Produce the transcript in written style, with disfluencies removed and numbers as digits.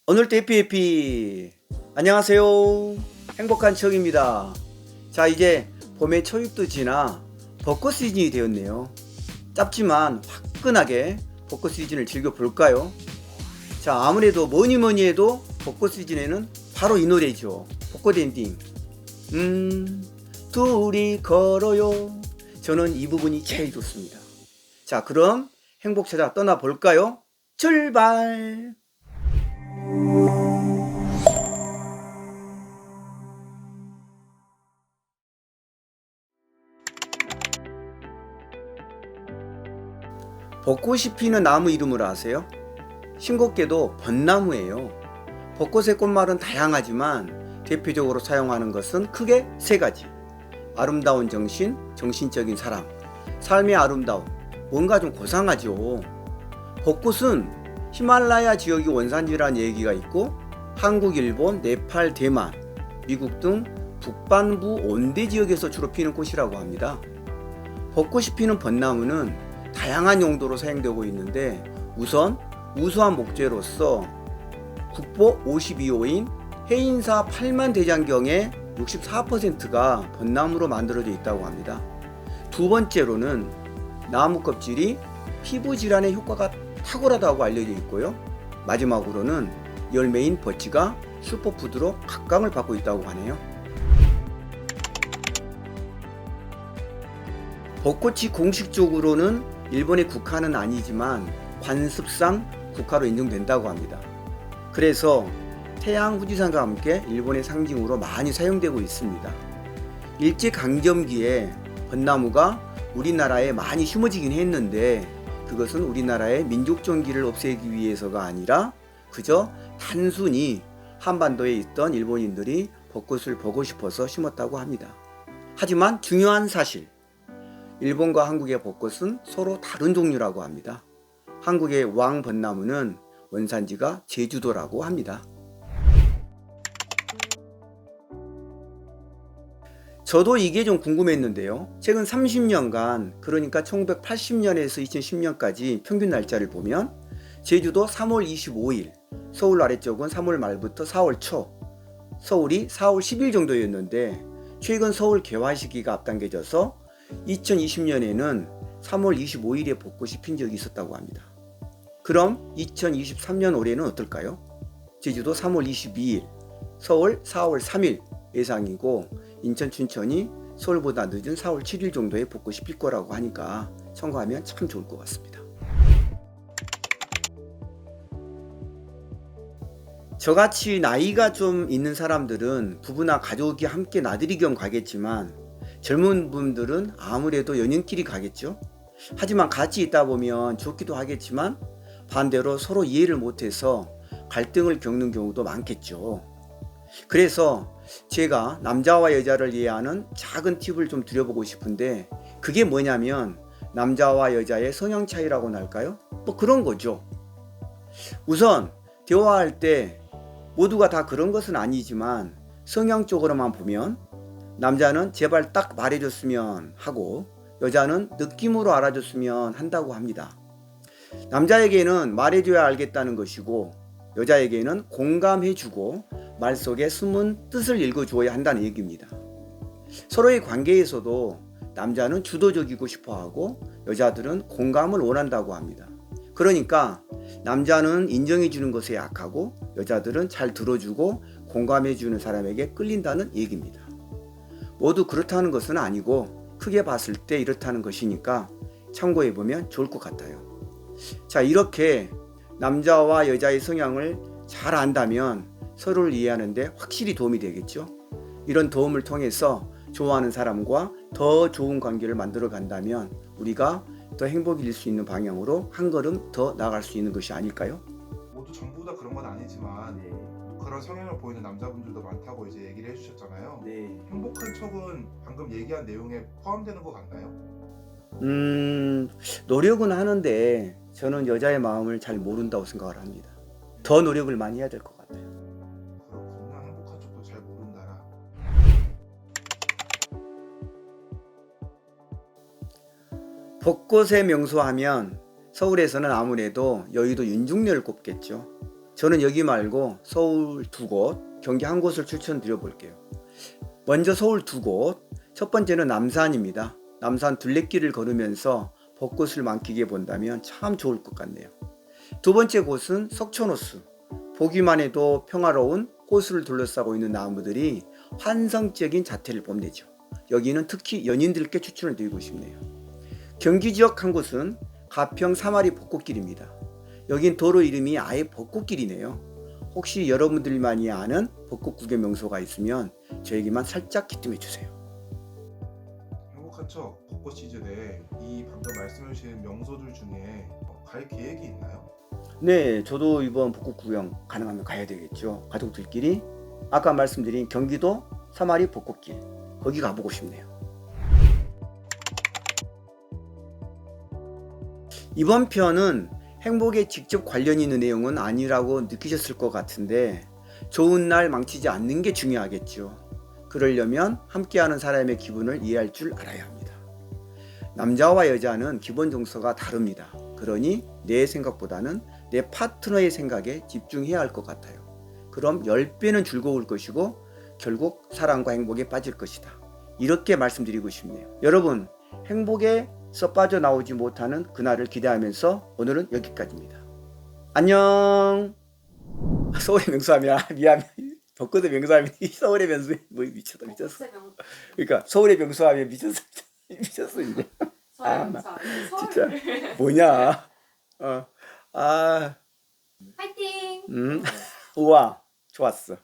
오늘도 해피 안녕하세요. 행복한 추억입니다. 자, 이제 봄의 초입도 지나 벚꽃 시즌이 되었네요. 짧지만 화끈하게 벚꽃 시즌을 즐겨볼까요? 자, 아무래도 뭐니뭐니 해도 벚꽃 시즌에는 바로 이 노래죠. 벚꽃 엔딩. 둘이 걸어요. 저는 이 부분이 제일 좋습니다. 자, 그럼 행복 찾아 떠나볼까요? 출발! 벚꽃이 피는 나무 이름을 아세요? 싱겁게도 벚나무예요. 벚꽃의 꽃말은 다양하지만 대표적으로 사용하는 것은 크게 세 가지. 아름다운 정신, 정신적인 사랑, 삶의 아름다움, 뭔가 좀 고상하죠. 벚꽃은 히말라야 지역이 원산지라는 얘기가 있고 한국, 일본, 네팔, 대만, 미국 등 북반부 온대 지역에서 주로 피는 꽃이라고 합니다. 벚꽃이 피는 벚나무는 다양한 용도로 사용되고 있는데 우선 우수한 목재로서 국보 52호인 해인사 8만 대장경의 64%가 벚나무로 만들어져 있다고 합니다. 두 번째로는 나무 껍질이 피부 질환에 효과가 탁월하다고 알려져 있고요. 마지막으로는 열매인 버치가 슈퍼푸드로 각광을 받고 있다고 하네요. 벚꽃이 공식적으로는 일본의 국화는 아니지만 관습상 국화로 인정된다고 합니다. 그래서 태양 후지산과 함께 일본의 상징으로 많이 사용되고 있습니다. 일제강점기에 벚나무가 우리나라에 많이 심어지긴 했는데 그것은 우리나라의 민족정기를 없애기 위해서가 아니라 그저 단순히 한반도에 있던 일본인들이 벚꽃을 보고 싶어서 심었다고 합니다. 하지만 중요한 사실, 일본과 한국의 벚꽃은 서로 다른 종류라고 합니다. 한국의 왕벚나무는 원산지가 제주도라고 합니다. 저도 이게 좀 궁금했는데요. 최근 30년간, 그러니까 1980년에서 2010년까지 평균 날짜를 보면 제주도 3월 25일, 서울 아래쪽은 3월 말부터 4월 초, 서울이 4월 10일 정도였는데 최근 서울 개화 시기가 앞당겨져서 2020년에는 3월 25일에 벚꽃이 핀 적이 있었다고 합니다. 그럼 2023년 올해는 어떨까요? 제주도 3월 22일, 서울 4월 3일 예상이고 인천, 춘천이 서울보다 늦은 4월 7일 정도에 벚꽃이 필 거라고 하니까 참고하면 참 좋을 것 같습니다. 저같이 나이가 좀 있는 사람들은 부부나 가족이 함께 나들이 겸 가겠지만 젊은 분들은 아무래도 연인끼리 가겠죠. 하지만 같이 있다 보면 좋기도 하겠지만 반대로 서로 이해를 못해서 갈등을 겪는 경우도 많겠죠. 그래서 제가 남자와 여자를 이해하는 작은 팁을 좀 드려보고 싶은데 그게 뭐냐면 남자와 여자의 성향 차이라고나 할까요? 뭐 그런 거죠. 우선 대화할 때 모두가 다 그런 것은 아니지만 성향적으로만 보면 남자는 제발 딱 말해줬으면 하고 여자는 느낌으로 알아줬으면 한다고 합니다. 남자에게는 말해줘야 알겠다는 것이고 여자에게는 공감해주고 말 속에 숨은 뜻을 읽어주어야 한다는 얘기입니다. 서로의 관계에서도 남자는 주도적이고 싶어하고 여자들은 공감을 원한다고 합니다. 그러니까 남자는 인정해주는 것에 약하고 여자들은 잘 들어주고 공감해주는 사람에게 끌린다는 얘기입니다. 모두 그렇다는 것은 아니고 크게 봤을 때 이렇다는 것이니까 참고해보면 좋을 것 같아요. 자, 이렇게 남자와 여자의 성향을 잘 안다면 서로를 이해하는데 확실히 도움이 되겠죠. 이런 도움을 통해서 좋아하는 사람과 더 좋은 관계를 만들어 간다면 우리가 더 행복일 수 있는 방향으로 한 걸음 더 나아갈 수 있는 것이 아닐까요? 모두 전부 다 그런 건 아니지만 그런 성향을 보이는 남자분들도 많다고 이제 얘기를 해주셨잖아요. 네. 행복한 척은 방금 얘기한 내용에 포함되는 것 같나요? 노력은 하는데 저는 여자의 마음을 잘 모른다고 생각을 합니다. 더 노력을 많이 해야 될 것 같아요. 그렇구나. 행복한 척도 잘 모른다라. 벚꽃의 명소 하면 서울에서는 아무래도 여의도 윤중로를 꼽겠죠. 저는 여기 말고 서울 2곳, 경기 1곳을 추천드려 볼게요. 먼저 서울 2곳. 첫 번째는 남산입니다. 남산 둘레길을 걸으면서 벚꽃을 만끽해 본다면 참 좋을 것 같네요. 두 번째 곳은 석촌호수. 보기만 해도 평화로운 호수를 둘러싸고 있는 나무들이 환상적인 자태를 뽐내죠. 여기는 특히 연인들께 추천을 드리고 싶네요. 경기 지역 한 곳은 가평 사마리 벚꽃길입니다. 여긴 도로 이름이 아예 벚꽃길이네요. 혹시 여러분들만이 아는 벚꽃 구경 명소가 있으면 저에게만 살짝 기뜸해 주세요. 행복한 척 벚꽃 시즌에 이 방금 말씀해 주신 명소들 중에 갈 계획이 있나요? 네, 저도 이번 벚꽃 구경 가능하면 가야 되겠죠. 가족들끼리. 아까 말씀드린 경기도 사마리 벚꽃길, 거기 가보고 싶네요. 이번 편은 행복에 직접 관련이 있는 내용은 아니라고 느끼셨을 것 같은데 좋은 날 망치지 않는 게 중요하겠죠. 그러려면 함께하는 사람의 기분을 이해할 줄 알아야 합니다. 남자와 여자는 기본 정서가 다릅니다. 그러니 내 생각보다는 내 파트너의 생각에 집중해야 할 것 같아요. 그럼 10배는 즐거울 것이고 결국 사랑과 행복에 빠질 것이다. 이렇게 말씀드리고 싶네요. 여러분, 행복에서 빠져나오지 못하는 그날을 기대하면서 오늘은 여기까지입니다. 안녕. 서울의 명수함이야. 미안. 벚꽃의 명수함이 서울의 명수. 뭐 미쳤다 미쳤어. 그러니까 서울의 명수함이 미쳤어. 미쳤어 이제. 아, 나 진짜 뭐냐. 아, 파이팅! 우와, 좋았어.